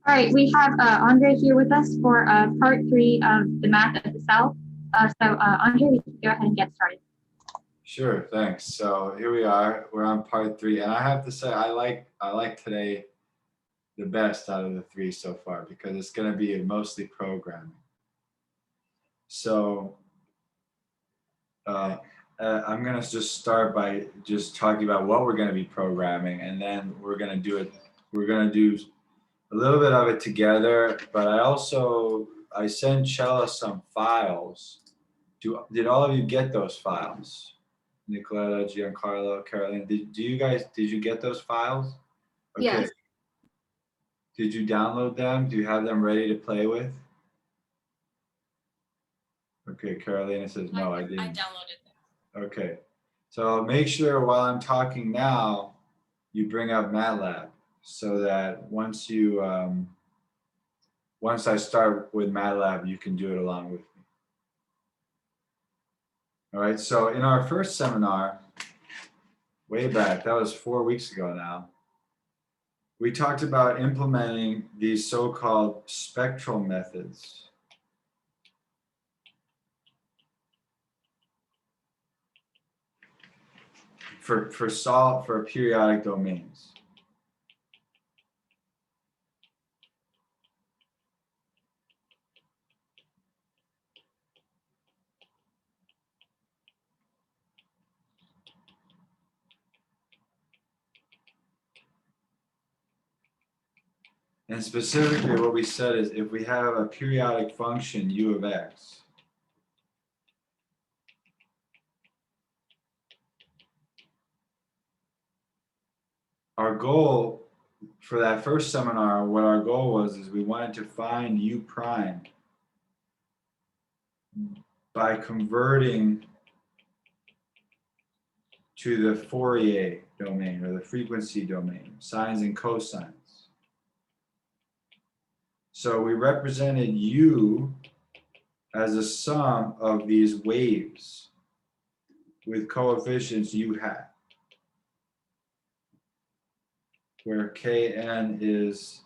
All right, we have Ondrej here with us for part 3 of the math of the cell. Ondrej, we can go ahead and get started. Sure, thanks. So here we are. We're on part 3, and I have to say I like today the best out of the 3 so far because it's going to be mostly programming. So I'm going to just start by just talking about what we're going to be programming, and then we're going to do a little bit of it together. But I sent Chella some files. Did all of you get those files? Nicoletta, Giancarlo, Carolina, did you get those files? Okay. Yes. Did you download them? Do you have them ready to play with? Okay, Carolina says no, I didn't. I downloaded them. Okay, so make sure while I'm talking now, you bring up MATLAB so that once I start with MATLAB, you can do it along with me. All right, so in our first seminar, way back, that was 4 weeks ago now, we talked about implementing these so-called spectral methods. For periodic domains. And specifically what we said is if we have a periodic function u of x, our goal for that first seminar, what our goal was is we wanted to find u prime by converting to the Fourier domain or the frequency domain, sines and cosines. So we represented u as a sum of these waves with coefficients u hat, where kn is,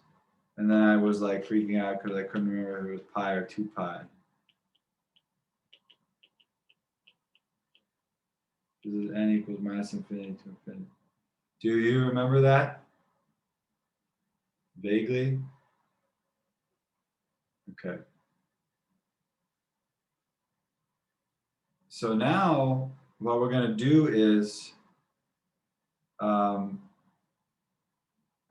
and then I was like freaking out because I couldn't remember if it was pi or 2 pi. This is n equals minus infinity to infinity. Do you remember that? Vaguely? Okay. So now what we're going to do is, and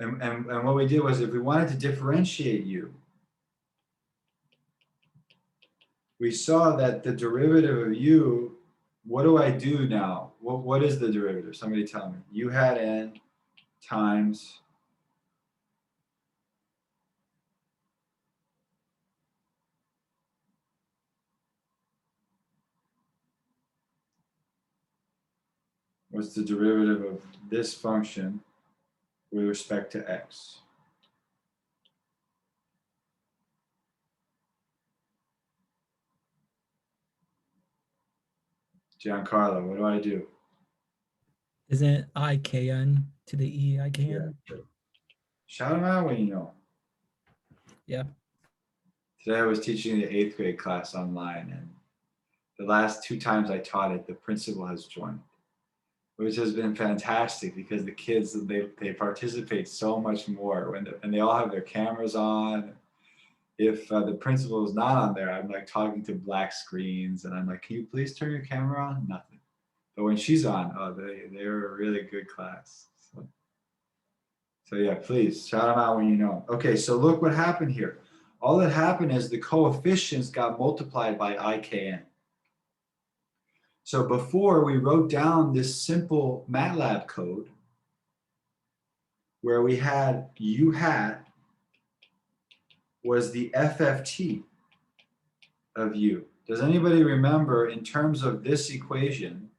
what we did was if we wanted to differentiate u, we saw that the derivative of u, what do I do now? What is the derivative? Somebody tell me. U hat n times what's the derivative of this function with respect to x? Giancarlo, what do I do? Isn't I kn to the e I kn? Yeah. Shout them out when you know. Yeah. Today I was teaching the 8th grade class online, and the last 2 times I taught it, the principal has joined, which has been fantastic because the kids, they participate so much more and they all have their cameras on. If the principal is not on there, I'm like talking to black screens and I'm like, can you please turn your camera on? Nothing. But when she's on, oh, they're a really good class. So yeah, please shout them out when you know. Okay, so look what happened here. All that happened is the coefficients got multiplied by IKN. So before we wrote down this simple MATLAB code where we had u hat was the FFT of u. Does anybody remember in terms of this equation,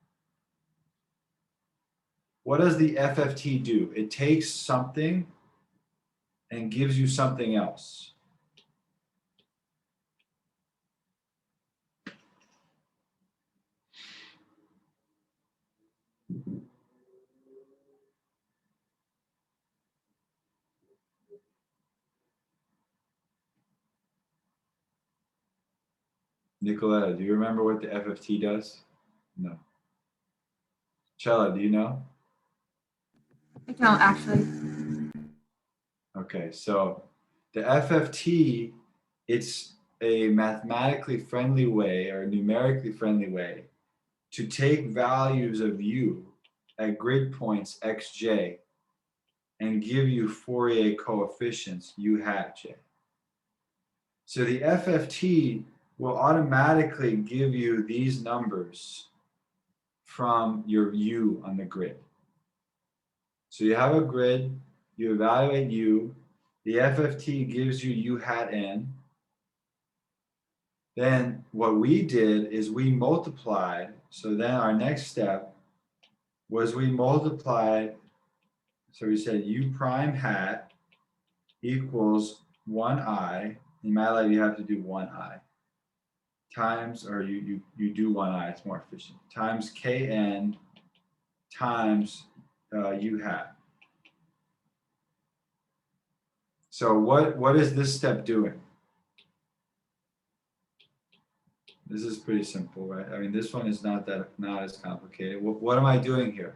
what does the FFT do? It takes something and gives you something else. Nicoletta, do you remember what the FFT does? No. Chella, do you know? I don't actually. Okay, so the FFT, it's a mathematically friendly way or numerically friendly way to take values of u at grid points xj and give you Fourier coefficients u hat j. So the FFT will automatically give you these numbers from your u on the grid. So you have a grid, you evaluate u, the FFT gives you u hat n. Then what we did is we multiplied, so then our next step was we multiplied, so we said u prime hat equals 1i, in MATLAB you have to do 1i, times, or you do 1i, it's more efficient, times kn times u hat. So what is this step doing? This is pretty simple, right? I mean, this one is not as complicated. What am I doing here?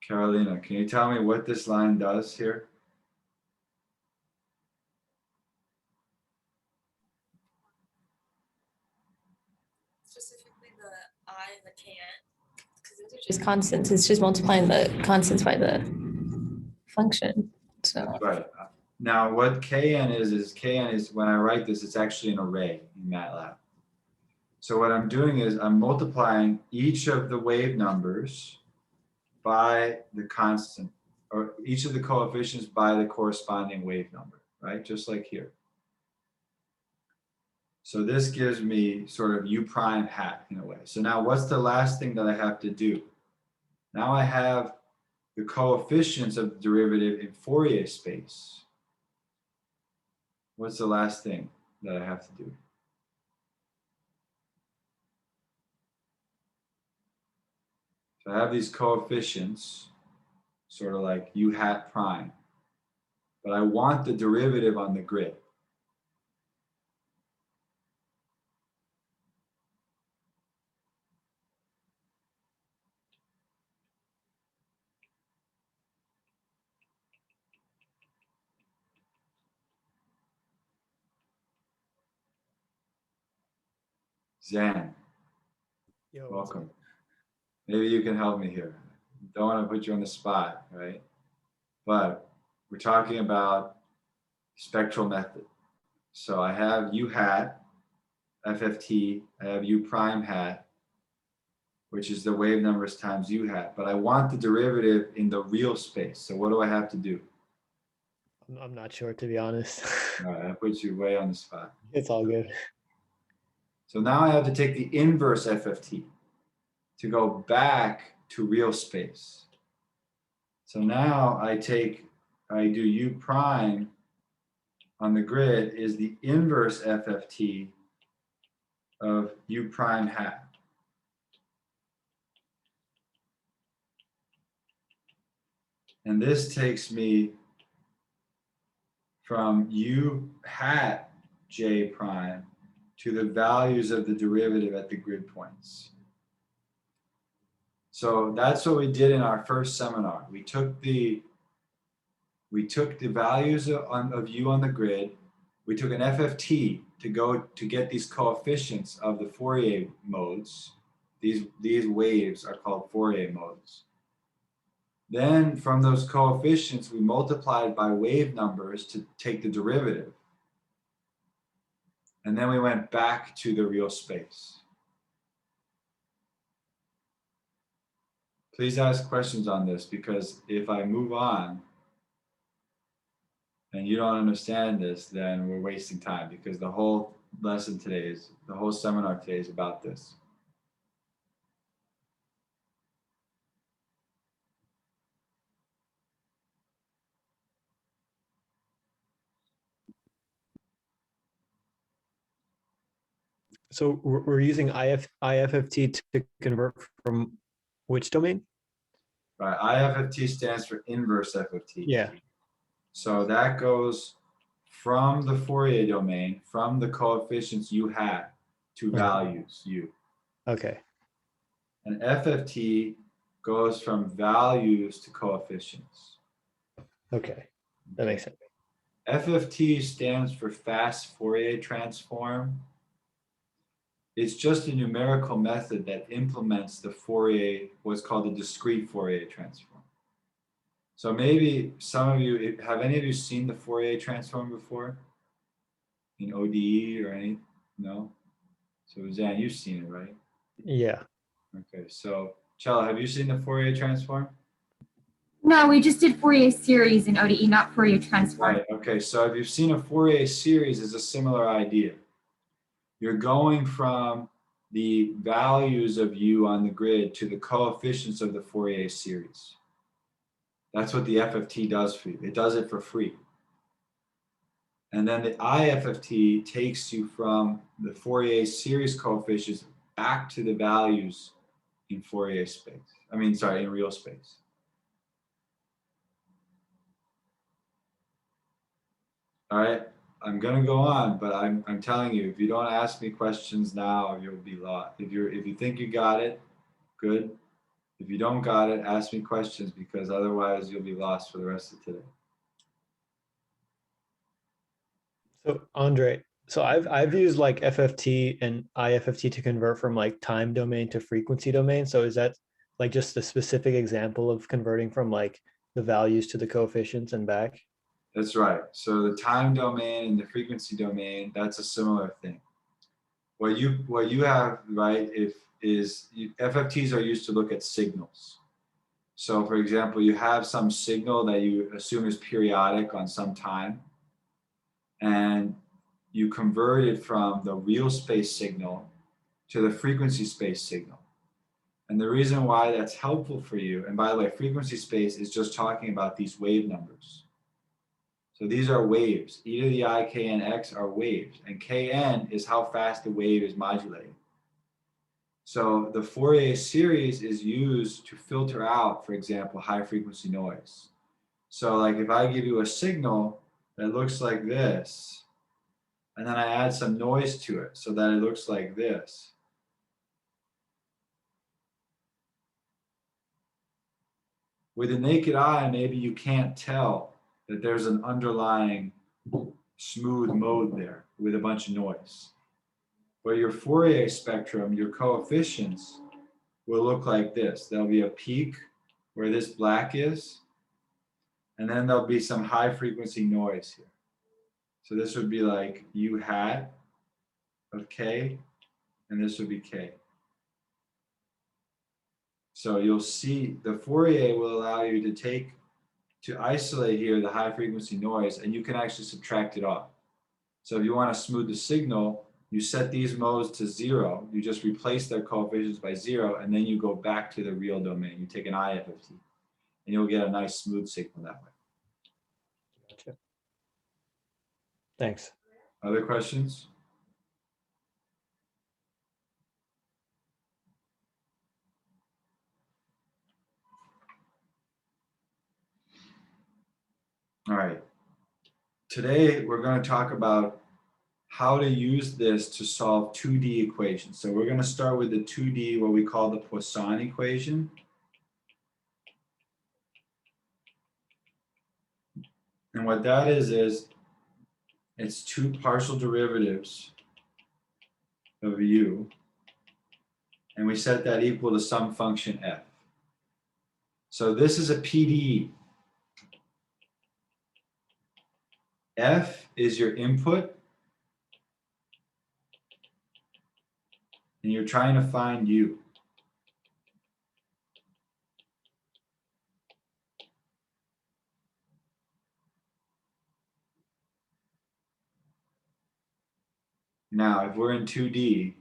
Carolina, can you tell me what this line does here? Specifically the I and the kn, because those are just constants. It's just multiplying the constants by the function. So That's right. Now what kn is when I write this, it's actually an array in MATLAB. So what I'm doing is I'm multiplying each of the wave numbers by the constant, or each of the coefficients by the corresponding wave number, right? Just like here. So this gives me sort of u prime hat in a way. So now what's the last thing that I have to do? Now I have the coefficients of the derivative in Fourier space. What's the last thing that I have to do? So I have these coefficients, sort of like u hat prime, but I want the derivative on the grid. Zan, Yo, welcome. Maybe you can help me here. Don't want to put you on the spot, right? But we're talking about spectral method. So I have u hat, FFT, I have u prime hat, which is the wave numbers times u hat, but I want the derivative in the real space. So what do I have to do? I'm not sure, to be honest. All right, I put you way on the spot. It's all good. So now I have to take the inverse FFT to go back to real space. So now I do u prime on the grid is the inverse FFT of u prime hat. And this takes me from u hat j prime to the values of the derivative at the grid points. So that's what we did in our first seminar. We took the values of u on the grid. We took an FFT to get these coefficients of the Fourier modes. These waves are called Fourier modes. Then from those coefficients, we multiplied by wave numbers to take the derivative. And then we went back to the real space. Please ask questions on this, because if I move on and you don't understand this, then we're wasting time, because the whole lesson today the whole seminar today is about this. So we're using IFFT to convert from which domain? Right, IFFT stands for inverse FFT. Yeah. So that goes from the Fourier domain, from the coefficients you had to values u. Okay. And FFT goes from values to coefficients. Okay. That makes sense. FFT stands for fast Fourier transform. It's just a numerical method that implements the Fourier, what's called the discrete Fourier transform. So maybe some of you, have any of you seen the Fourier transform before? In ODE or any? No? So Zan, you've seen it, right? Yeah. Okay, so Chella, have you seen the Fourier transform? No, we just did Fourier series in ODE, not Fourier transform. Right, okay, so if you've seen a Fourier series, it's a similar idea. You're going from the values of u on the grid to the coefficients of the Fourier series. That's what the FFT does for you. It does it for free. And then the IFFT takes you from the Fourier series coefficients back to the values in Fourier space. In real space. All right, I'm gonna go on, but I'm telling you, if you don't ask me questions now, you'll be lost. If you think you got it, good. If you don't got it, ask me questions, because otherwise you'll be lost for the rest of today. So Ondrej, so I've used like FFT and IFFT to convert from like time domain to frequency domain. So is that like just a specific example of converting from like the values to the coefficients and back? That's right. So the time domain and the frequency domain, that's a similar thing. What you have, right, FFTs are used to look at signals. So for example, you have some signal that you assume is periodic on some time, and you convert it from the real space signal to the frequency space signal. And the reason why that's helpful for you, and by the way, frequency space is just talking about these wave numbers. So these are waves. E to the I, k, n, x are waves, and kn is how fast the wave is modulating. So the Fourier series is used to filter out, for example, high frequency noise. So like if I give you a signal that looks like this, and then I add some noise to it so that it looks like this. With the naked eye, maybe you can't tell that there's an underlying smooth mode there with a bunch of noise. But your Fourier spectrum, your coefficients, will look like this. There'll be a peak where this black is, and then there'll be some high frequency noise here. So this would be like U hat of K, and this would be K. So you'll see the Fourier will allow you to isolate here the high frequency noise, and you can actually subtract it off. So if you want to smooth the signal, you set these modes to 0, you just replace their coefficients by 0, and then you go back to the real domain. You take an IFFT, and you'll get a nice smooth signal that way. Gotcha. Thanks. Other questions? All right. Today, we're going to talk about how to use this to solve 2D equations. So we're going to start with the 2D, what we call the Poisson equation. And what that is it's two partial derivatives of u, and we set that equal to some function f. So this is a PDE. F is your input, and you're trying to find u. Now, if we're in 2D,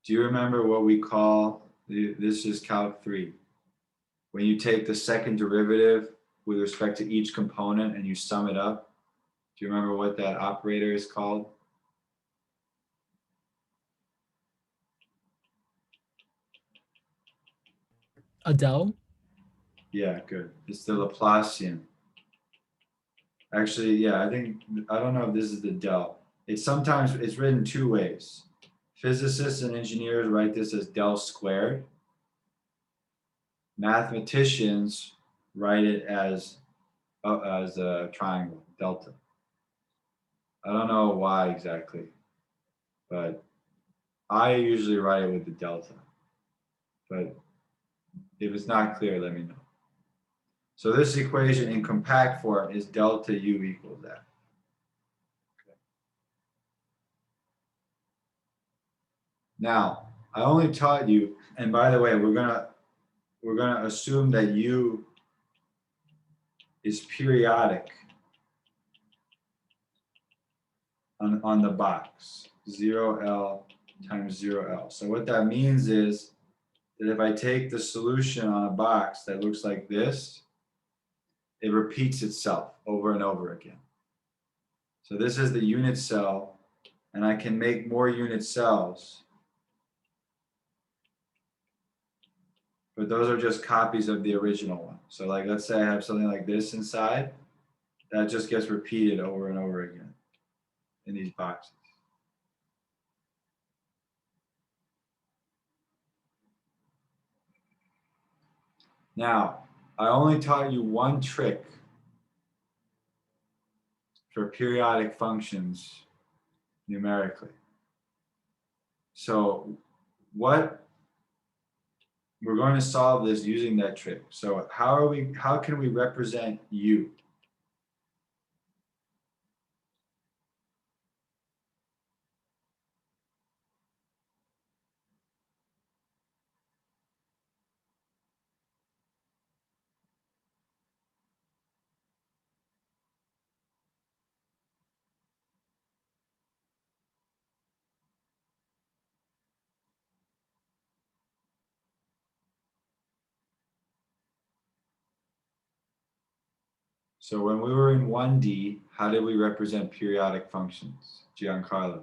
do you remember what we call, this is Calc 3, when you take the second derivative with respect to each component and you sum it up? Do you remember what that operator is called? A del? Yeah, good. It's the Laplacian. Actually, yeah, I don't know if this is the del. It's written two ways. Physicists and engineers write this as del squared. Mathematicians write it as a triangle, delta. I don't know why exactly, but I usually write it with the delta. But if it's not clear, let me know. So this equation in compact form is delta U equals F. Okay. Now, I only taught you, and by the way, we're gonna assume that U is periodic on the box, 0L times 0L. So what that means is that if I take the solution on a box that looks like this, it repeats itself over and over again. So this is the unit cell, and I can make more unit cells, but those are just copies of the original one. So like, let's say I have something like this inside, that just gets repeated over and over again in these boxes. Now, I only taught you one trick for periodic functions numerically. So we're going to solve this using that trick. So how can we represent U? So when we were in 1D, how did we represent periodic functions, Giancarlo?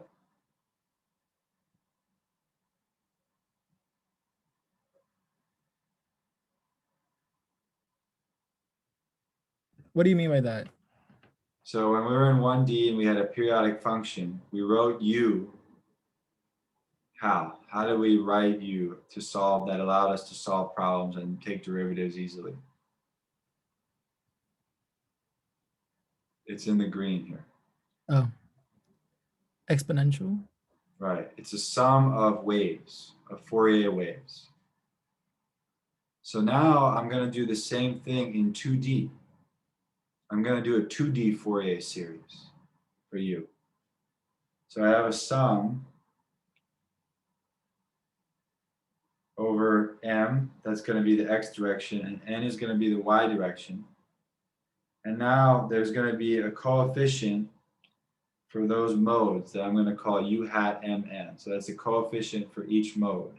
What do you mean by that? So when we were in 1D and we had a periodic function, we wrote U. How? How did we write U to solve that allowed us to solve problems and take derivatives easily? It's in the green here. Oh. Exponential? Right. It's a sum of waves, of Fourier waves. So now I'm going to do the same thing in 2D. I'm going to do a 2D Fourier series for U. So I have a sum over M, that's going to be the X direction, and N is going to be the Y direction. And now there's going to be a coefficient for those modes that I'm going to call U hat MN. So that's a coefficient for each mode.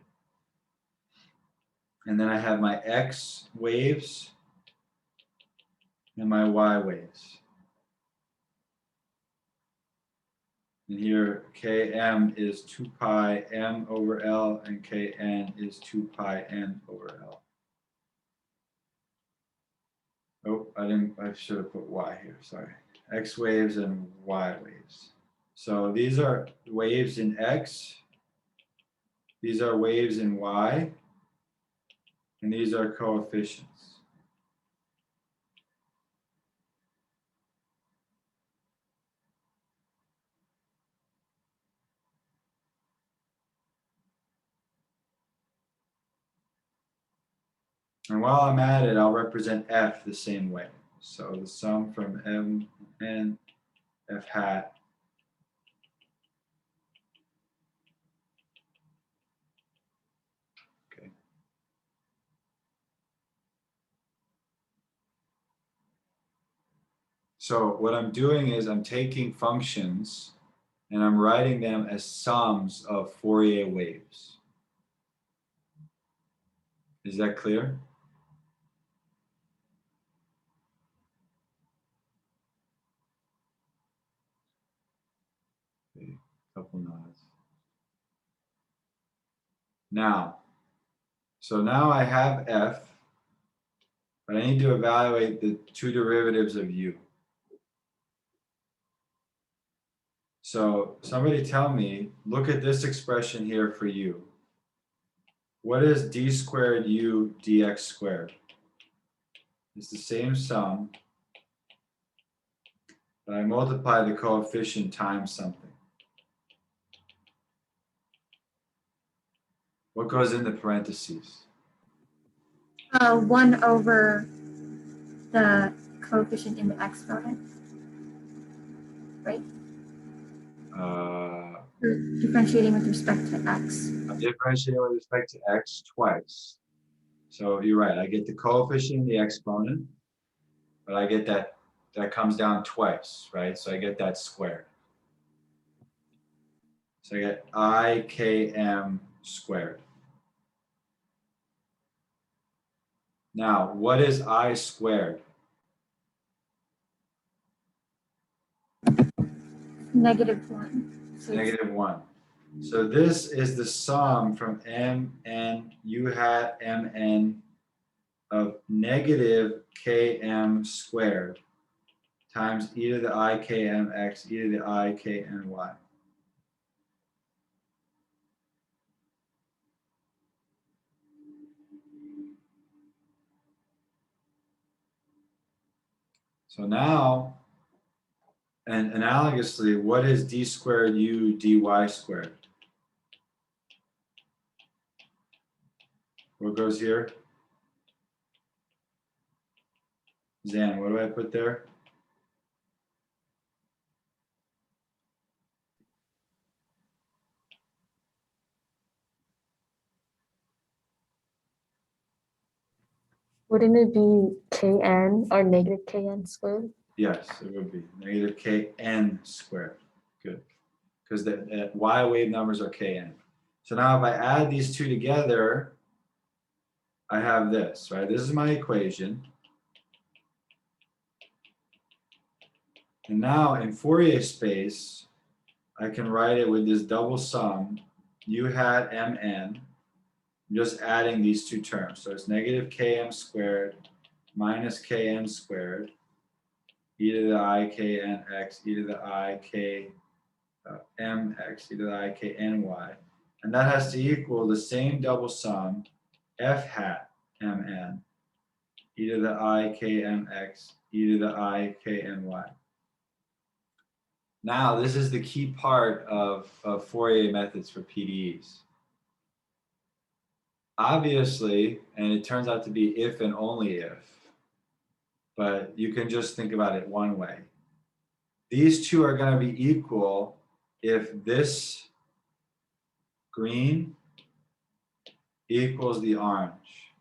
And then I have my X waves and my Y waves. And here Km is 2 pi M over L and Kn is 2 pi N over L. Oh, I should have put Y here, sorry. X waves and Y waves. So these are waves in X, these are waves in Y, and these are coefficients. And while I'm at it, I'll represent F the same way. So the sum from M and F hat okay. So what I'm doing is I'm taking functions and I'm writing them as sums of Fourier waves. Is that clear? Okay, couple nods. Now, so now I have F but I need to evaluate the two derivatives of u. So somebody tell me, look at this expression here for u. What is d squared u dx squared? It's the same sum, but I multiply the coefficient times something. What goes in the parentheses? 1 over the coefficient in the exponent, right? You're differentiating with respect to x. I'm differentiating with respect to x twice. So you're right, I get the coefficient in the exponent, but I get that comes down twice, right? So I get that squared. So I get IKM squared. Now, what is I squared? -1. So -1. So this is the sum from mn u hat mn of negative km squared times e to the I kmx e to the I kny. So now, and analogously, what is d squared u dy squared? What goes here? Zan, what do I put there? Wouldn't it be kn or negative kn squared? Yes, it would be negative kn squared. Good. Because the y wave numbers are kn. So now if I add these two together, I have this, right? This is my equation. And now in Fourier space, I can write it with this double sum, u hat mn. I'm just adding these two terms. So it's negative km squared minus kn squared, e to the I knx, e to the I k mx, e to the I k ny. And that has to equal the same double sum, f hat mn, e to the I kmx, e to the I kny. Now, this is the key part of Fourier methods for PDEs. Obviously, and it turns out to be if and only if, but you can just think about it one way. These two are going to be equal if this green equals the orange.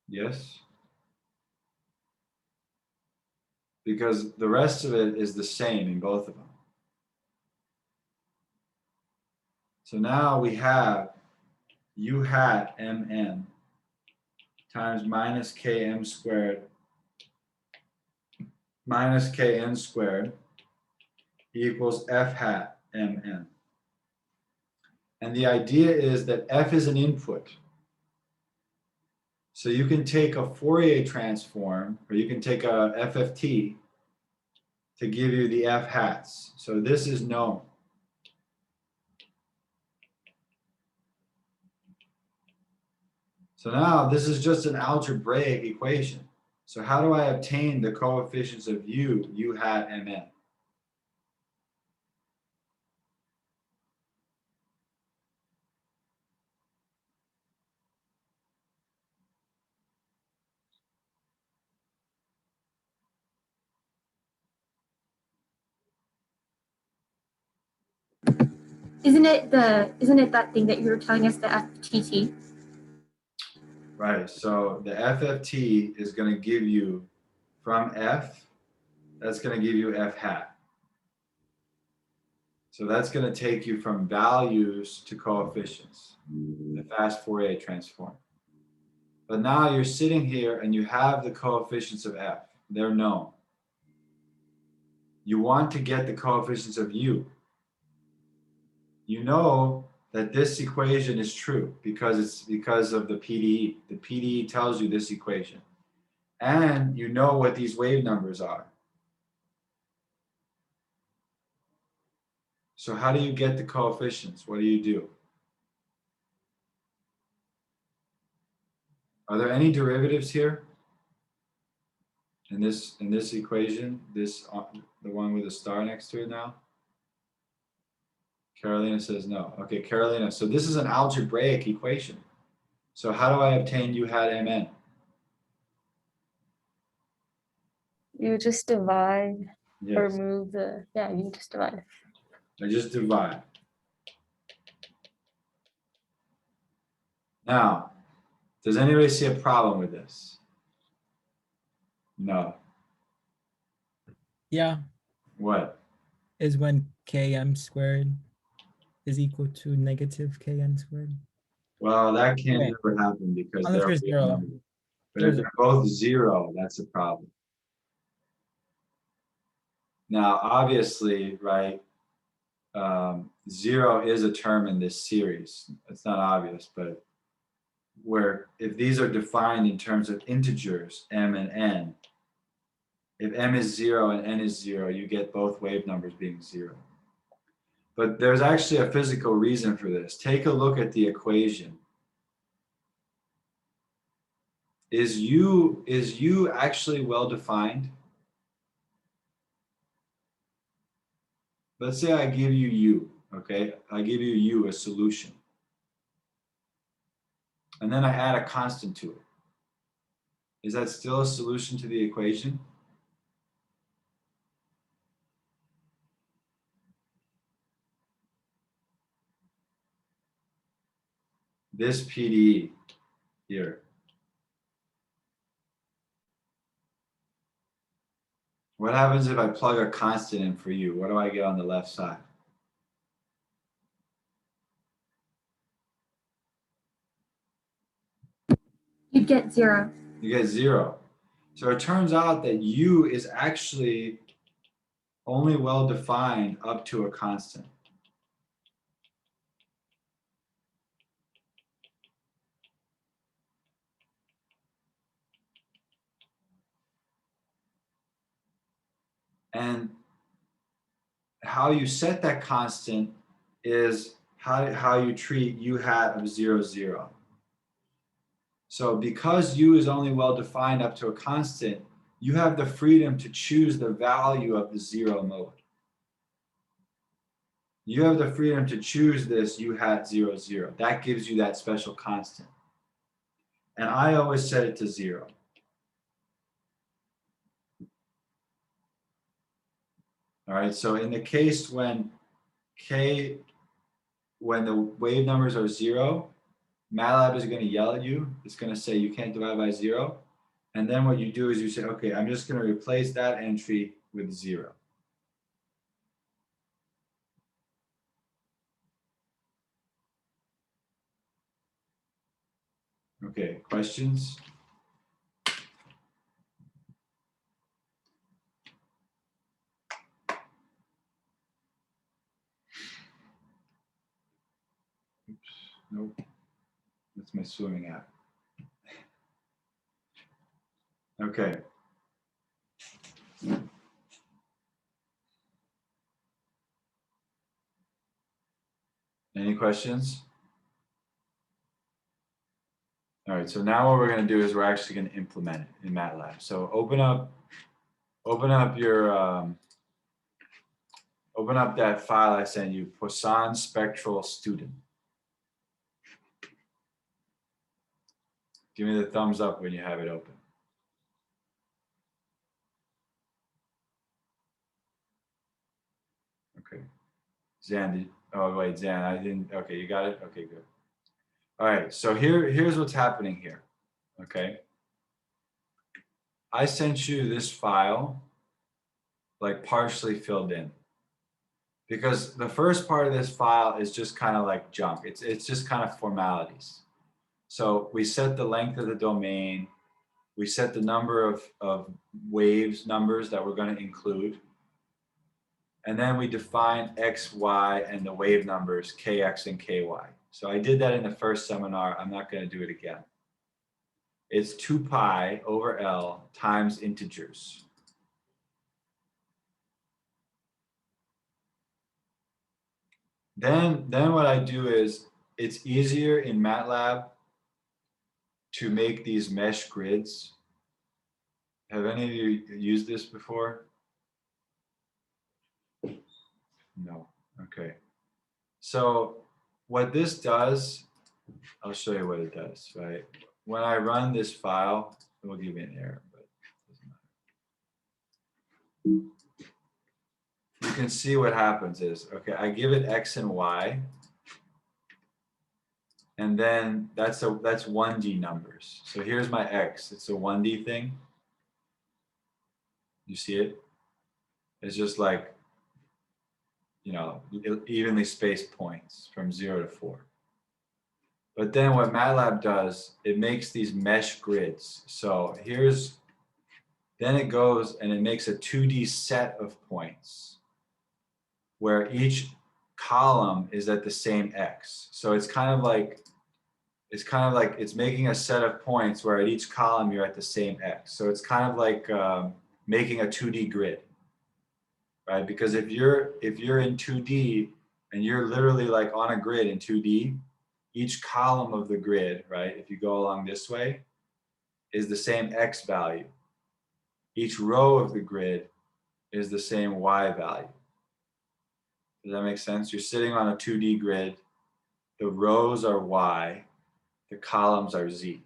Yes? Because the rest of it is the same in both of them. So now we have u hat mn times minus km squared minus kn squared equals f hat mn. And the idea is that f is an input. So you can take a Fourier transform, or you can take a FFT to give you the f hats. So this is known. So now this is just an algebraic equation. So how do I obtain the coefficients of u hat mn? isn't it that thing that you were telling us, the FTT? Right, so the FFT is going to give you from f, that's going to give you f hat. So that's going to take you from values to coefficients, the fast Fourier transform. But now you're sitting here and you have the coefficients of f. They're known. You want to get the coefficients of u. You know that this equation is true because it's because of the PDE. The PDE tells you this equation. And you know what these wave numbers are. So how do you get the coefficients? What do you do? Are there any derivatives here? In this equation, the one with a star next to it now? Carolina says no. Okay, Carolina, so this is an algebraic equation. So how do I obtain u hat mn? You just divide or Yes, move the, yeah, you just divide. I just divide. Now, does anybody see a problem with this? No. Yeah, What? is when km squared is equal to negative kn squared. Well, that can't Okay. ever happen because Unless they're there's real zero. numbers. But if they're both zero, that's a problem. Now, obviously, right, zero is a term in this series. It's not obvious, but where if these are defined in terms of integers, m and n, if m is 0 and n is 0, you get both wave numbers being 0. But there's actually a physical reason for this. Take a look at the equation. Is u actually well defined? Let's say I give you u, okay? I give you u, a solution. And then I add a constant to it. Is that still a solution to the equation? This PDE here. What happens if I plug a constant in for u? What do I get on the left side? You'd get 0. You get 0. So it turns out that u is actually only well defined up to a constant. And how you set that constant is how you treat u hat of 0, 0. So because u is only well defined up to a constant, you have the freedom to choose the value of the 0 mode. You have the freedom to choose this u hat 0, 0. That gives you that special constant. And I always set it to 0. All right, so in the case when the wave numbers are 0, MATLAB is going to yell at you. It's going to say you can't divide by 0. And then what you do is you say, okay, I'm just going to replace that entry with 0. Okay, questions? Oops, nope. That's my swimming app. Okay. Any questions? All right, so now what we're going to do is we're actually going to implement it in MATLAB. So open up your open up that file I sent you, Poisson spectral student. Give me the thumbs up when you have it open. Okay. Zan, I didn't, okay, you got it? Okay, good. All right, so here's what's happening here, okay? I sent you this file, like partially filled in. Because the first part of this file is just kind of like junk. It's just kind of formalities. So we set the length of the domain. We set the number of waves numbers that we're going to include. And then we define x, y, and the wave numbers kx and ky. So I did that in the first seminar. I'm not going to do it again. It's 2 pi over L times integers. Then what I do is, it's easier in MATLAB to make these mesh grids. Have any of you used this before? No. Okay. So what this does, I'll show you what it does, right? When I run this file, it will give me an error, but it doesn't matter. You can see what happens is, okay, I give it x and y, and then that's 1D numbers. So here's my x. It's a 1D thing. You see it? It's just like, you know, evenly spaced points from 0 to 4. But then what MATLAB does, it makes these mesh grids. So then it goes and it makes a 2D set of points where each column is at the same x. So it's kind of like it's making a set of points where at each column you're at the same x. So it's kind of like making a 2D grid, right? Because if you're in 2D and you're literally like on a grid in 2D, each column of the grid, right, if you go along this way, is the same x value. Each row of the grid is the same y value. Does that make sense? You're sitting on a 2D grid. The rows are y. The columns are z.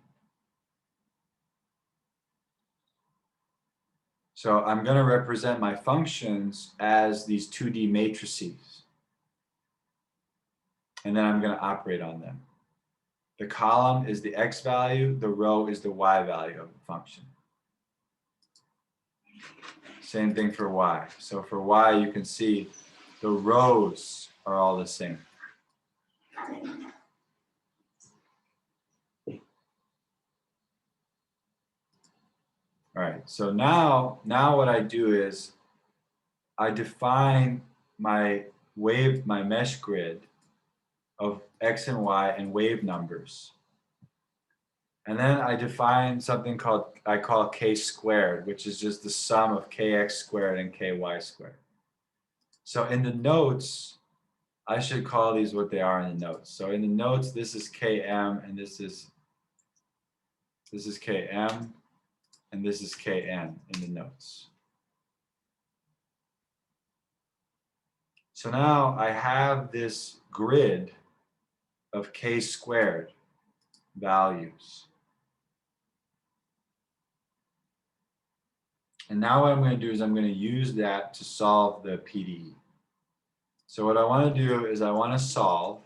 So I'm going to represent my functions as these 2D matrices. And then I'm going to operate on them. The column is the x value. The row is the y value of the function. Same thing for y. So for y, you can see the rows are all the same. All right, so now what I do is I define my mesh grid of x and y and wave numbers. And then I define something I call k squared, which is just the sum of kx squared and ky squared. So in the notes, I should call these what they are in the notes. So in the notes, this is km and this is km and this is kn in the notes. So now I have this grid of k squared values. And now what I'm going to do is I'm going to use that to solve the PDE. So what I want to do is I want to solve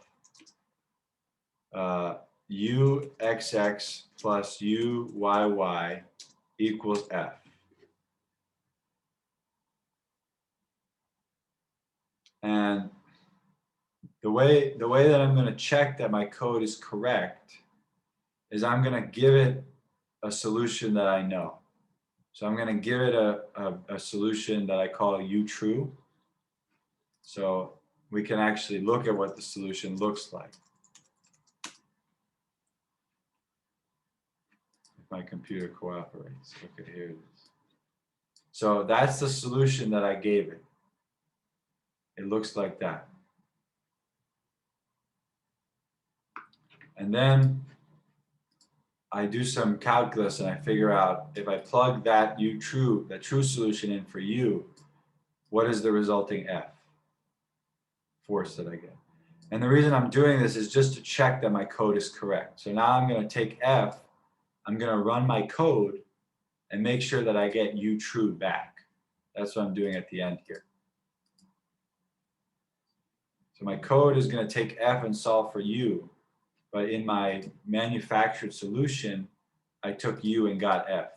uxx plus uyy equals f. And the way that I'm going to check that my code is correct is I'm going to give it a solution that I know. So I'm going to give it a solution that I call utrue. So we can actually look at what the solution looks like. If my computer cooperates. Okay, here it is. So that's the solution that I gave it. It looks like that. And then I do some calculus and I figure out if I plug that true solution in for u, what is the resulting f force that I get? And the reason I'm doing this is just to check that my code is correct. So now I'm going to take f, I'm going to run my code and make sure that I get u true back. That's what I'm doing at the end here. So my code is going to take f and solve for u, but in my manufactured solution, I took u and got f.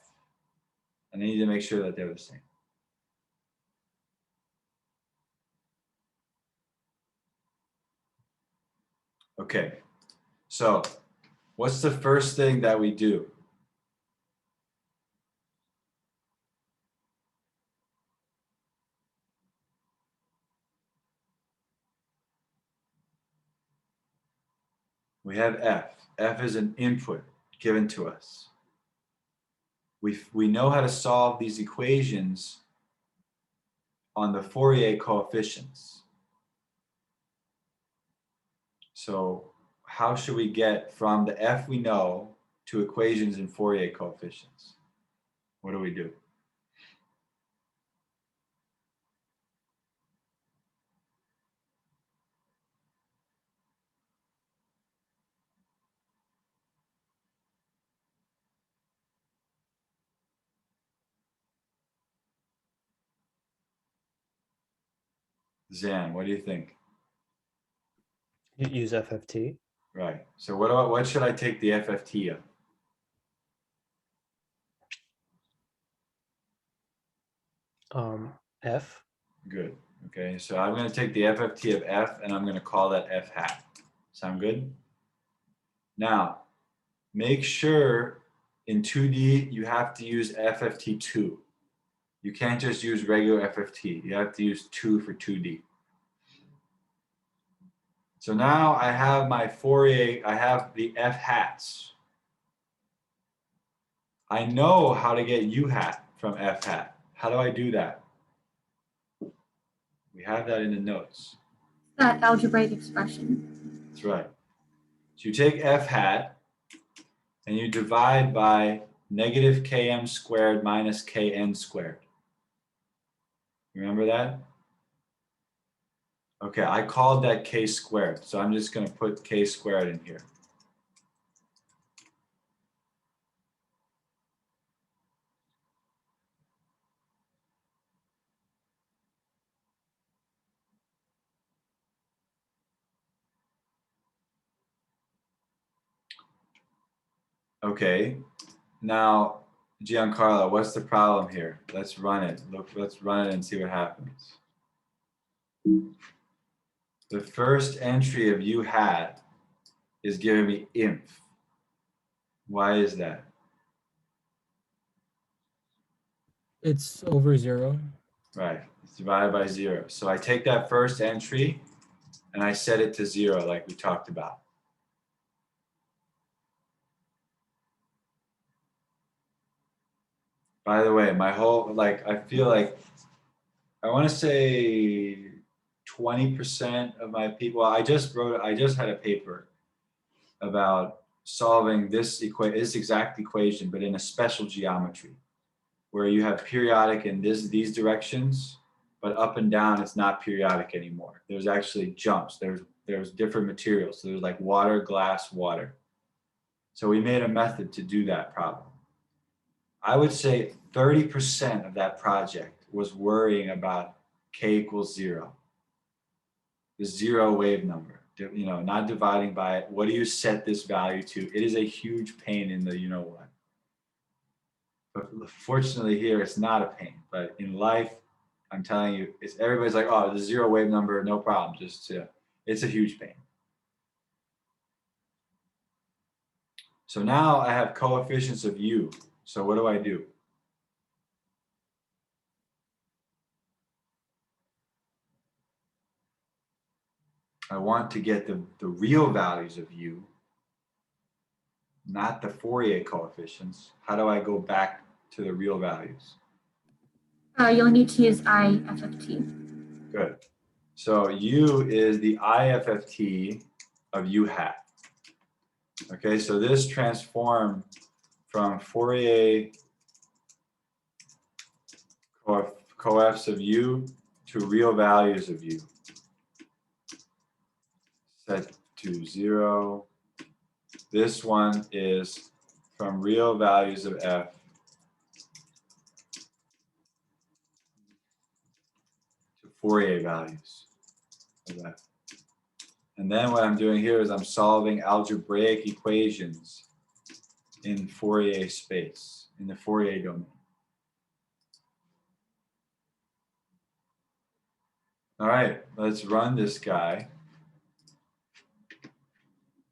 And I need to make sure that they're the same. Okay, so what's the first thing that we do? We have f. F is an input given to us. We know how to solve these equations on the Fourier coefficients. So how should we get from the f we know to equations in Fourier coefficients? What do we do? Zan, what do you think? You use FFT. Right. So what should I take the FFT of? F. Good. Okay, so I'm going to take the FFT of f and I'm going to call that f hat. Sound good? Now, make sure in 2D you have to use FFT2. You can't just use regular FFT. You have to use 2 for 2D. So now I have my Fourier, I have the f hats. I know how to get u hat from f hat. How do I do that? We have that in the notes. That algebraic expression. That's right. So you take f hat and you divide by negative km squared minus kn squared. Remember that? Okay, I called that k squared, so I'm just going to put k squared in here. Okay, now Giancarlo, what's the problem here? Let's run it. Look, let's run it and see what happens. The first entry of u hat is giving me inf. Why is that? It's over 0. Right, it's divided by 0. So I take that first entry and I set it to 0 like we talked about. By the way, my whole, I feel like, I want to say 20% of my people, I just had a paper about solving this exact equation, but in a special geometry, where you have periodic in these directions, but up and down, it's not periodic anymore. There's actually jumps. There's different materials. So there's like water, glass, water. So we made a method to do that problem. I would say 30% of that project was worrying about k equals 0, the 0 wave number, not dividing by it. What do you set this value to? It is a huge pain in the what. But fortunately here, it's not a pain. But in life, I'm telling you, everybody's like, oh, the 0 wave number, no problem. It's a huge pain. So now I have coefficients of u. So what do I do? I want to get the real values of u, not the Fourier coefficients. How do I go back to the real values? You'll need to use IFFT. Good. So u is the IFFT of u hat. Okay, so this transformed from Fourier coefs of u to real values of u. Set to 0. This one is from real values of f to Fourier values of f. And then what I'm doing here is I'm solving algebraic equations in Fourier space, in the Fourier domain. All right, let's run this guy.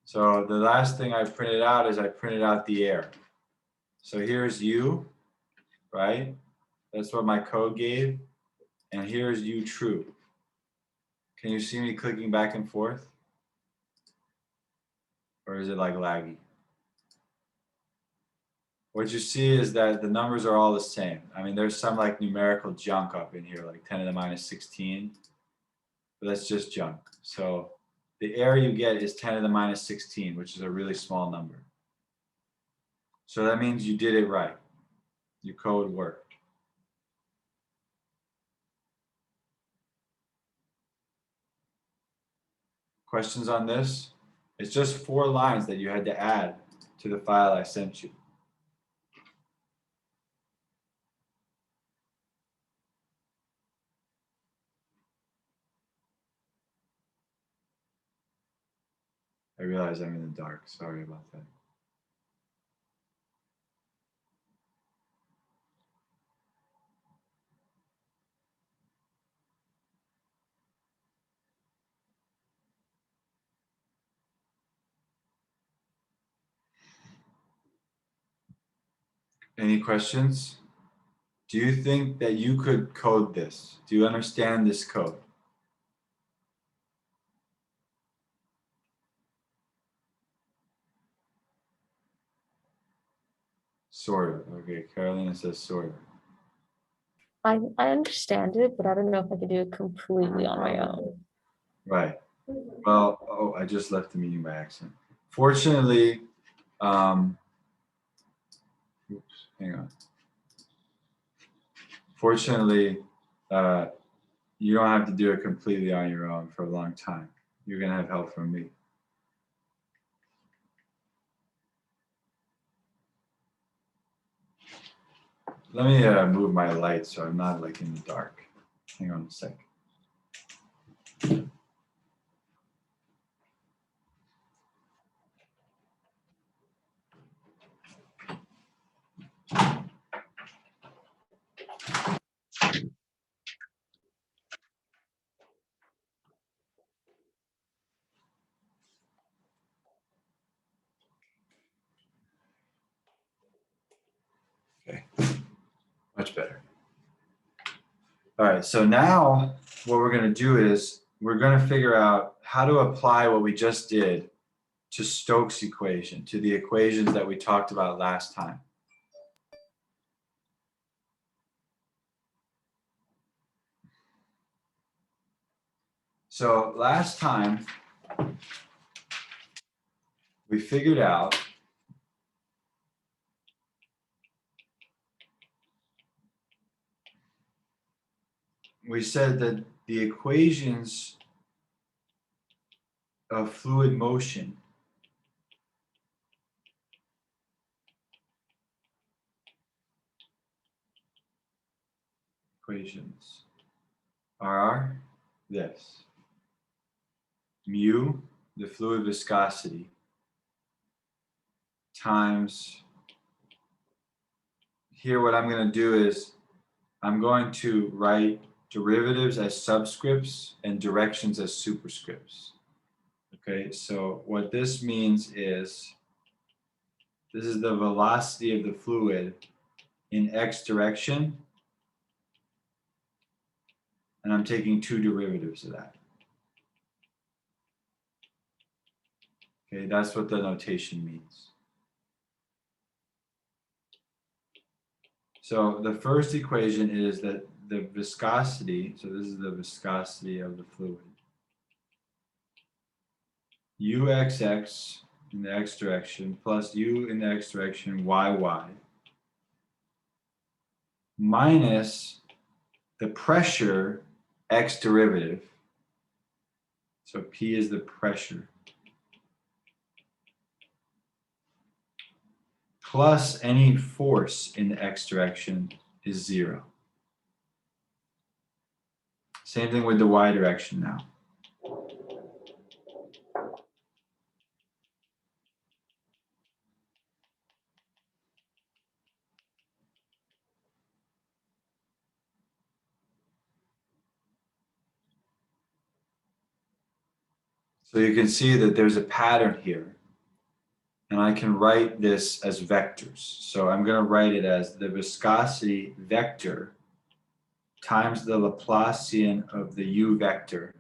So the last thing I printed out is I printed out the error. So here's u, right? That's what my code gave. And here's u true. Can you see me clicking back and forth? Or is it like laggy? What you see is that the numbers are all the same. I mean, there's some like numerical junk up in here, like 10 to the minus 16, but that's just junk. So the error you get is 10 to the minus 16, which is a really small number. So that means you did it right. Your code worked. Questions on this? It's just 4 lines that you had to add to the file I sent you. I realize I'm in the dark. Sorry about that. Any questions? Do you think that you could code this? Do you understand this code? Sort of. Okay, Carolina says sort of. I understand it, but I don't know if I could do it completely on my own. Right. Well, oh, I just left the meeting by accident. Fortunately, oops, hang on. Fortunately, you don't have to do it completely on your own for a long time. You're going to have help from me. Let me move my light so I'm not like in the dark. Hang on a sec. Okay, much better. All right, so now what we're going to do is we're going to figure out how to apply what we just did to Stokes' equation, to the equations that we talked about last time. So last time we figured out we said that the equations of fluid motion equations are this. Mu, the fluid viscosity, times, here what I'm going to do is I'm going to write derivatives as subscripts and directions as superscripts. Okay, so what this means is this is the velocity of the fluid in x direction, and I'm taking 2 derivatives of that. Okay, that's what the notation means. So the first equation is that the viscosity, so this is the viscosity of the fluid. Uxx in the x direction plus u in the x direction, yy, minus the pressure x derivative. So P is the pressure. Plus any force in the x direction is 0. Same thing with the y direction now. So you can see that there's a pattern here. And I can write this as vectors. So I'm going to write it as the viscosity vector times the Laplacian of the u vector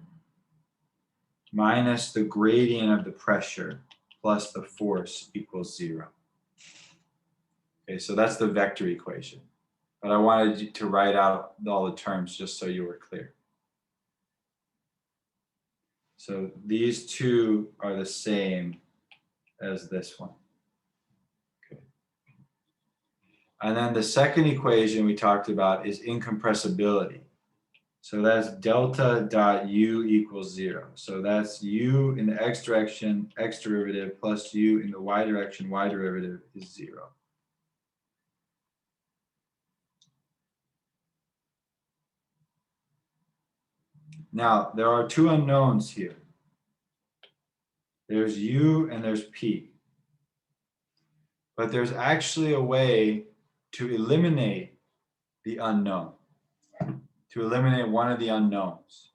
minus the gradient of the pressure plus the force equals 0. Okay, so that's the vector equation. But I wanted you to write out all the terms just so you were clear. So these two are the same as this one. Okay. And then the second equation we talked about is incompressibility. So that's delta dot u equals 0. So that's u in the x direction, x derivative, plus u in the y direction, y derivative is 0. Now, there are two unknowns here. There's u and there's p. But there's actually a way to eliminate the unknown, to eliminate one of the unknowns.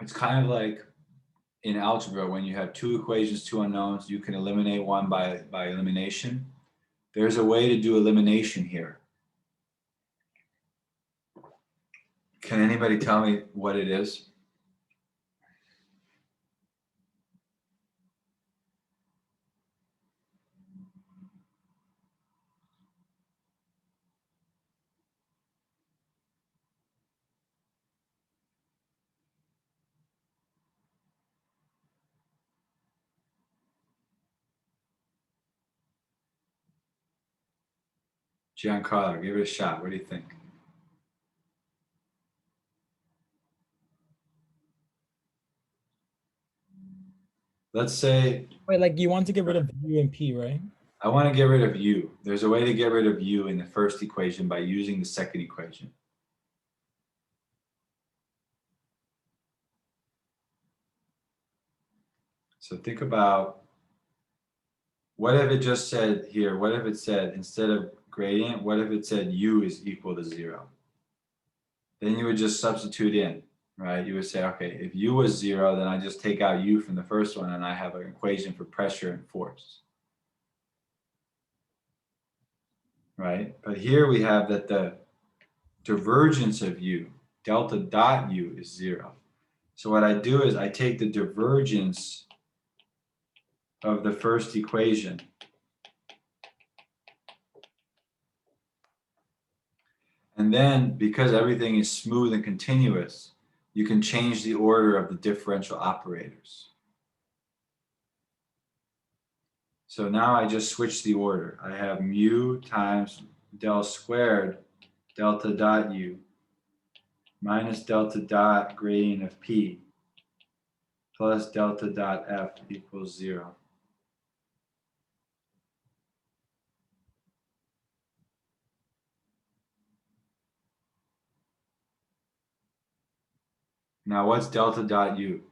It's kind of like in algebra, when you have two equations, two unknowns, you can eliminate one by elimination. There's a way to do elimination here. Can anybody tell me what it is? Giancarlo, give it a shot. What do you think? Let's say Wait, like you want to get rid of u and p, right? I want to get rid of u. There's a way to get rid of u in the first equation by using the second equation. So think about, what if it just said here, what if it said, instead of gradient, what if it said u is equal to 0? Then you would just substitute in, right? You would say, okay, if u was 0, then I just take out u from the first one and I have an equation for pressure and force. Right? But here we have that the divergence of u, delta dot u, is 0. So what I do is I take the divergence of the first equation and then, because everything is smooth and continuous, you can change the order of the differential operators. So now I just switch the order. I have mu times del squared delta dot u minus delta dot gradient of p plus delta dot f equals 0. Now what's delta dot u?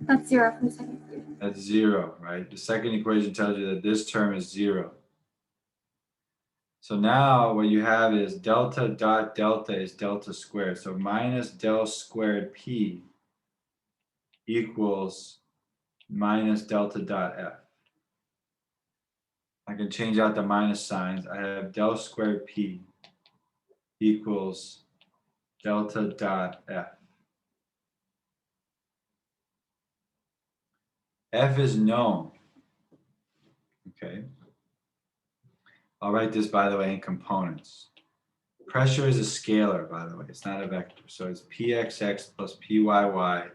That's 0 for the second equation. That's 0, right? The second equation tells you that this term is 0. So now what you have is delta dot delta is delta squared. So minus del squared p equals minus delta dot f. I can change out the minus signs. I have del squared p equals delta dot f. F is known. Okay. I'll write this, by the way, in components. Pressure is a scalar, by the way. It's not a vector. So it's pxx plus pyy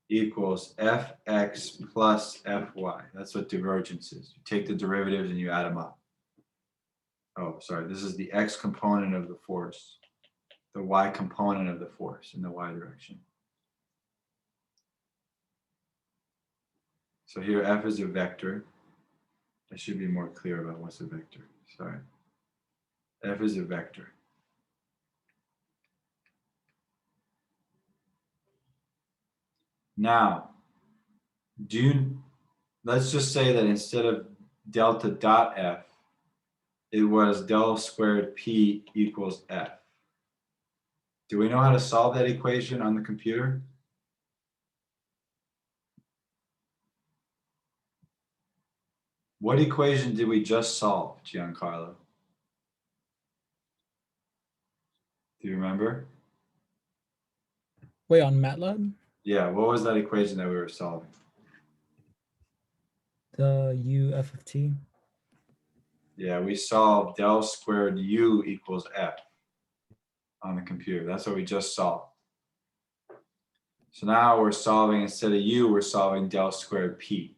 equals fx plus fy. That's what divergence is. You take the derivatives and you add them up. Oh, sorry. This is the x component of the force, the y component of the force in the y direction. So here f is a vector. I should be more clear about what's a vector. Sorry. F is a vector. Now, let's just say that instead of delta dot f, it was del squared p equals f. Do we know how to solve that equation on the computer? What equation did we just solve, Giancarlo? Do you remember? Wait, on MATLAB? Yeah, what was that equation that we were solving? The u f of t. Yeah, we solved del squared u equals f on the computer. That's what we just solved. So now we're solving, instead of u, we're solving del squared p.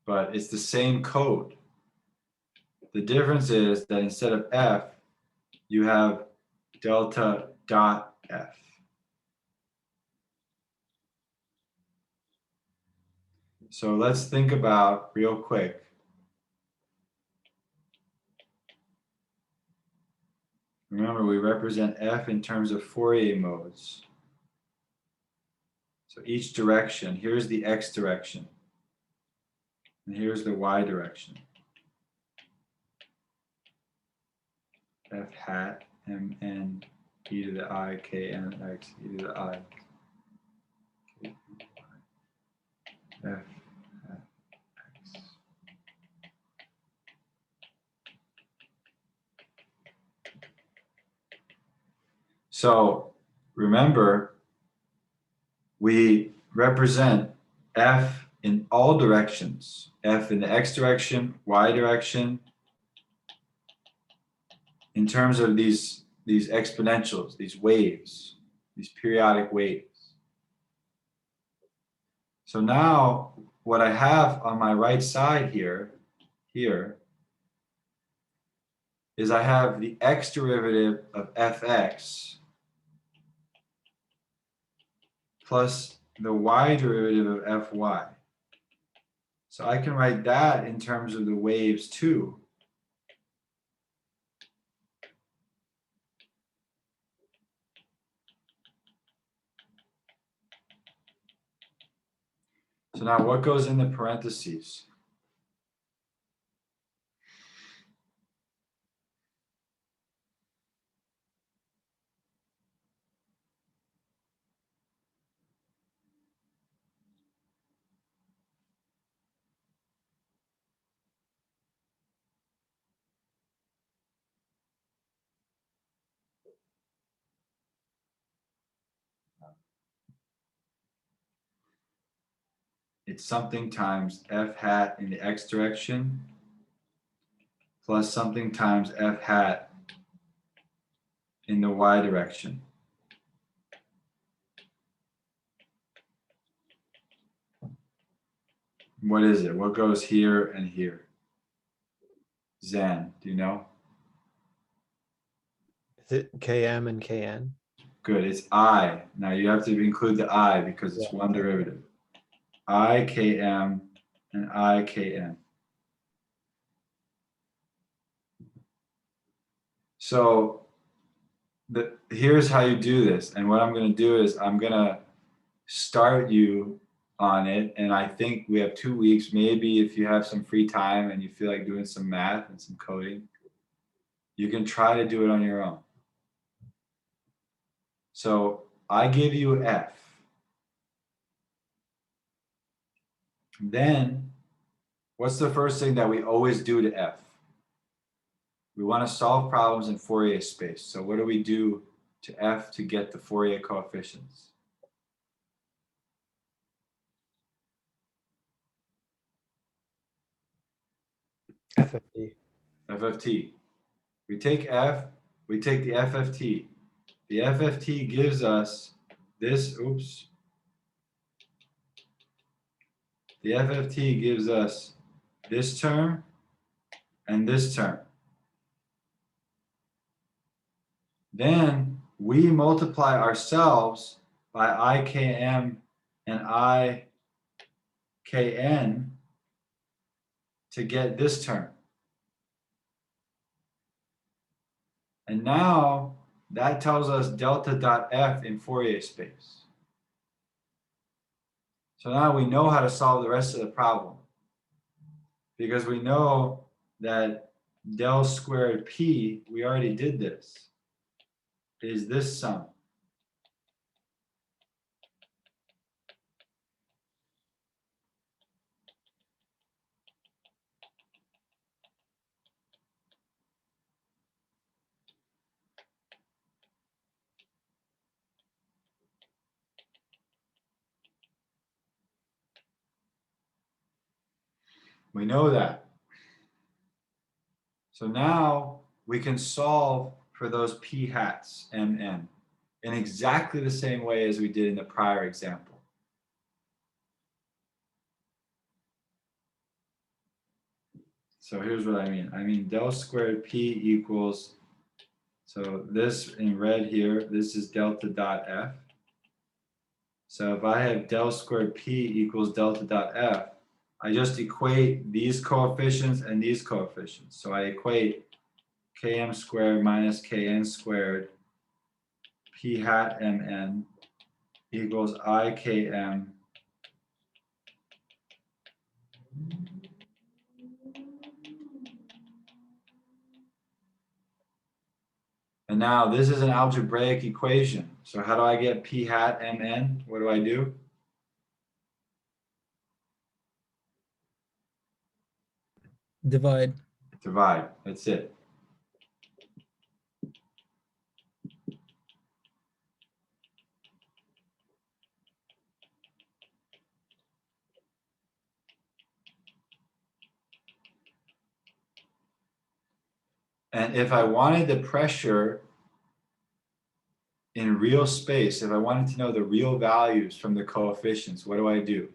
But it's the same code. The difference is that instead of f, you have delta dot f. So let's think about real quick. Remember, we represent f in terms of Fourier modes. So each direction, here's the x direction, and here's the y direction. F hat mn e to the I k n x e to the I f hat x. So remember, we represent f in all directions. F in the x direction, y direction, in terms of these exponentials, these waves, these periodic waves. So now what I have on my right side here is I have the x derivative of fx plus the y derivative of fy. So I can write that in terms of the waves too. So now what goes in the parentheses? It's something times f hat in the x direction plus something times f hat in the y direction. What is it? What goes here and here? Zan, do you know? Is it km and kn? Good, it's I. Now you have to include the I because it's one derivative. I km and I kn. So here's how you do this. And what I'm going to do is I'm going to start you on it. And I think we have 2 weeks. Maybe if you have some free time and you feel like doing some math and some coding, you can try to do it on your own. So I give you f. Then what's the first thing that we always do to f? We want to solve problems in Fourier space. So what do we do to f to get the Fourier coefficients? F of t. F of t. We take f, we take the f of t. The f of t gives us this, oops. The f of t gives us this term and this term. Then we multiply ourselves by ikm and ikn to get this term. And now that tells us delta dot f in Fourier space. So now we know how to solve the rest of the problem, because we know that del squared p, we already did this, is this sum. We know that. So now we can solve for those p hats, mn, in exactly the same way as we did in the prior example. So here's what I mean. I mean del squared p equals, so this in red here, this is delta dot f. So if I have del squared p equals delta dot f, I just equate these coefficients and these coefficients. So I equate km squared minus kn squared p hat mn equals ikm and now this is an algebraic equation. So how do I get p hat mn? What do I do? Divide. Divide. That's it. And if I wanted the pressure in real space, if I wanted to know the real values from the coefficients, what do I do?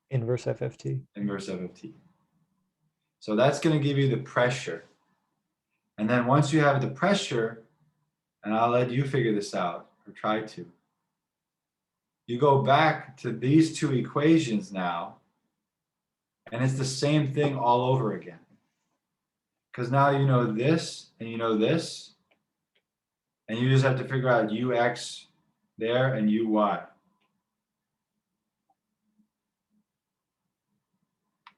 Inverse FFT. Inverse FFT. So that's going to give you the pressure. And then once you have the pressure, and I'll let you figure this out, or try to, you go back to these two equations now, and it's the same thing all over again. Because now you know this, and you know this, and you just have to figure out ux there and uy.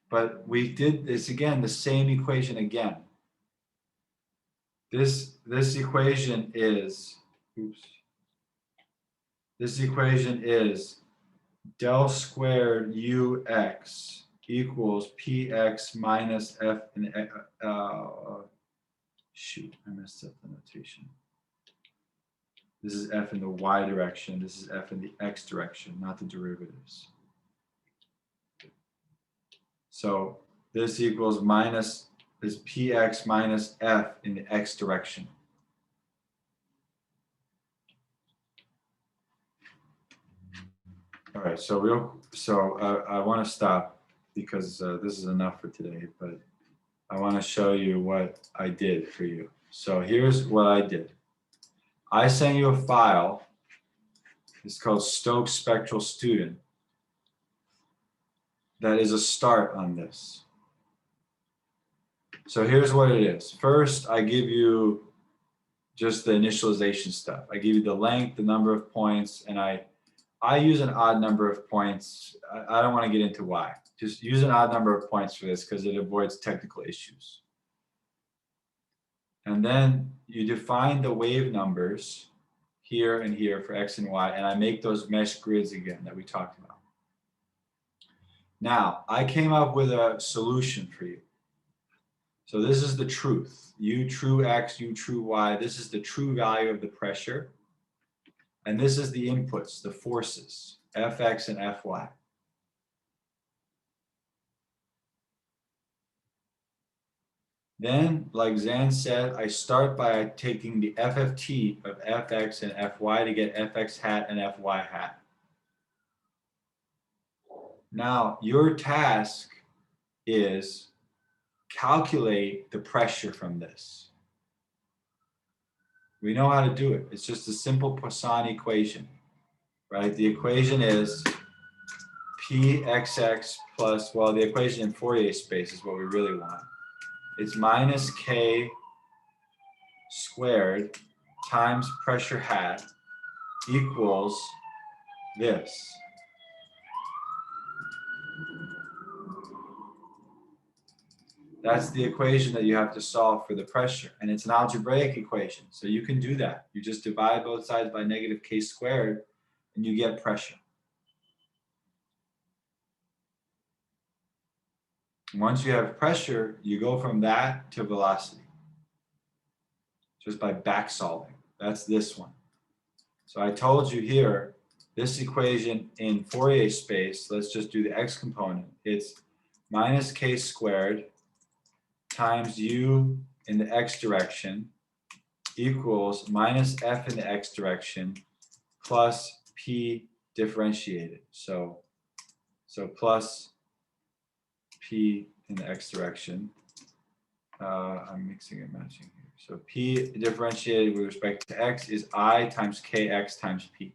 But we did this again, the same equation again. This equation is, this equation is del squared ux equals px minus f in, shoot, I messed up the notation. This is f in the y direction, this is f in the x direction, not the derivatives. So this equals minus, this px minus f in the x direction. All right, so I want to stop because this is enough for today, but I want to show you what I did for you. So here's what I did. I sent you a file. It's called Stokes Spectral Student. That is a start on this. So here's what it is. First, I give you just the initialization stuff. I give you the length, the number of points, and I use an odd number of points. I don't want to get into why. Just use an odd number of points for this because it avoids technical issues. And then you define the wave numbers here and here for x and y, and I make those mesh grids again that we talked about. Now, I came up with a solution for you. So this is the truth. U true x, U true y. This is the true value of the pressure. And this is the inputs, the forces, Fx and Fy. Then, like Zan said, I start by taking the FFT of Fx and Fy to get Fx hat and Fy hat. Now, your task is calculate the pressure from this. We know how to do it. It's just a simple Poisson equation, right? The equation is Pxx plus, well, the equation in Fourier space is what we really want. It's minus k squared times pressure hat equals this. That's the equation that you have to solve for the pressure. And it's an algebraic equation. So you can do that. You just divide both sides by negative k squared and you get pressure. Once you have pressure, you go from that to velocity. Just by back solving. That's this one. So I told you here this equation in Fourier space, let's just do the x component. It's minus k squared times u in the x direction equals minus f in the x direction plus p differentiated. So plus p in the x direction. I'm mixing and matching here. So p differentiated with respect to x is I times kx times p.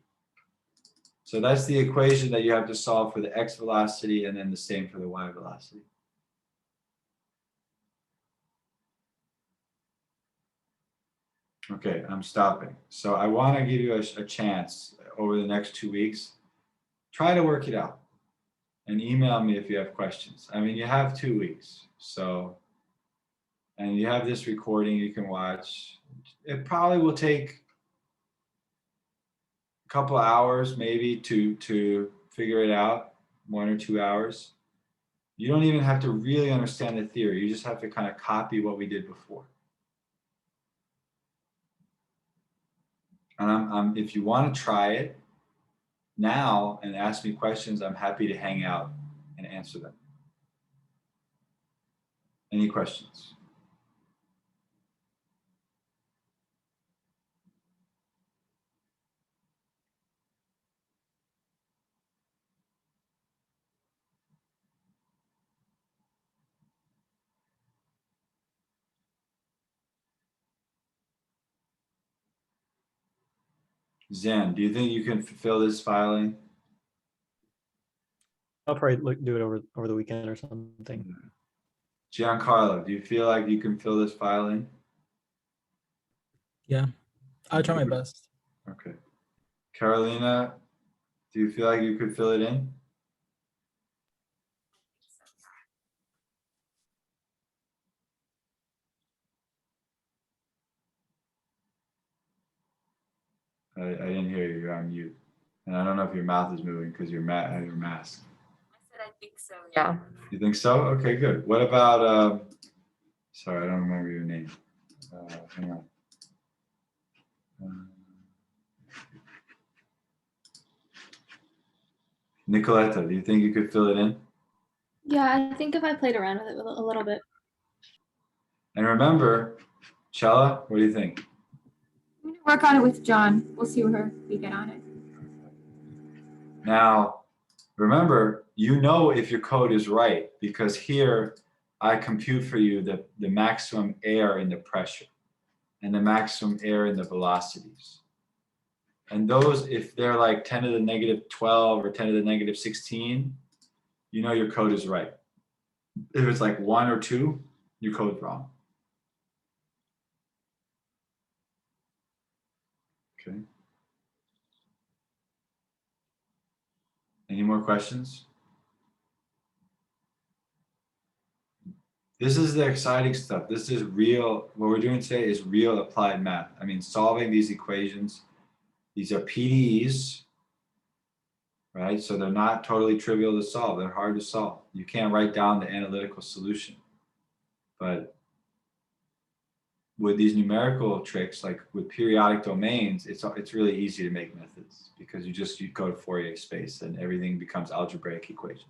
So that's the equation that you have to solve for the x velocity, and then the same for the y velocity. Okay, I'm stopping. So I want to give you a chance over the next 2 weeks. Try to work it out and email me if you have questions. I mean, you have 2 weeks. So, and you have this recording you can watch. It probably will take a couple hours maybe to figure it out, 1 or 2 hours. You don't even have to really understand the theory. You just have to kind of copy what we did before. And if you want to try it now and ask me questions, I'm happy to hang out and answer them. Any questions? Zen, do you think you can fill this file in? I'll probably do it over the weekend or something. Giancarlo, do you feel like you can fill this file in? Yeah, I'll try my best. Okay. Carolina, do you feel like you could fill it in? I didn't hear you. You're on mute. And I don't know if your mouth is moving because you're your mask. I said I think so, yeah. You think so? Okay, good. What about, sorry, I don't remember your name. Hang on. Nicoletta, do you think you could fill it in? Yeah, I think if I played around with it a little bit. And remember, Chella, what do you think? I'm gonna work on it with John. We'll see where we get on it. Now, remember, you know if your code is right, because here I compute for you the maximum error in the pressure and the maximum error in the velocities. And those, if they're like 10 to the negative 12 or 10 to the negative 16, you know your code is right. If it's like 1 or 2, your code's wrong. Okay. Any more questions? This is the exciting stuff. This is real. What we're doing today is real applied math. I mean, solving these equations. These are PDEs, right? So they're not totally trivial to solve. They're hard to solve. You can't write down the analytical solution. But with these numerical tricks, like with periodic domains, it's really easy to make methods because you go to Fourier space and everything becomes algebraic equations.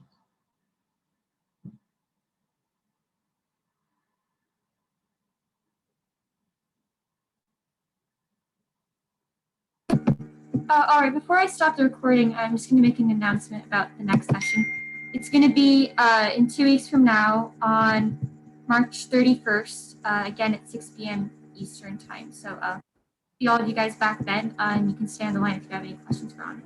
All right, before I stop the recording, I'm just going to make an announcement about the next session. It's going to be in 2 weeks from now on March 31st, again at 6 p.m. Eastern time. So see all of you guys back then, and you can stay on the line if you have any questions for on.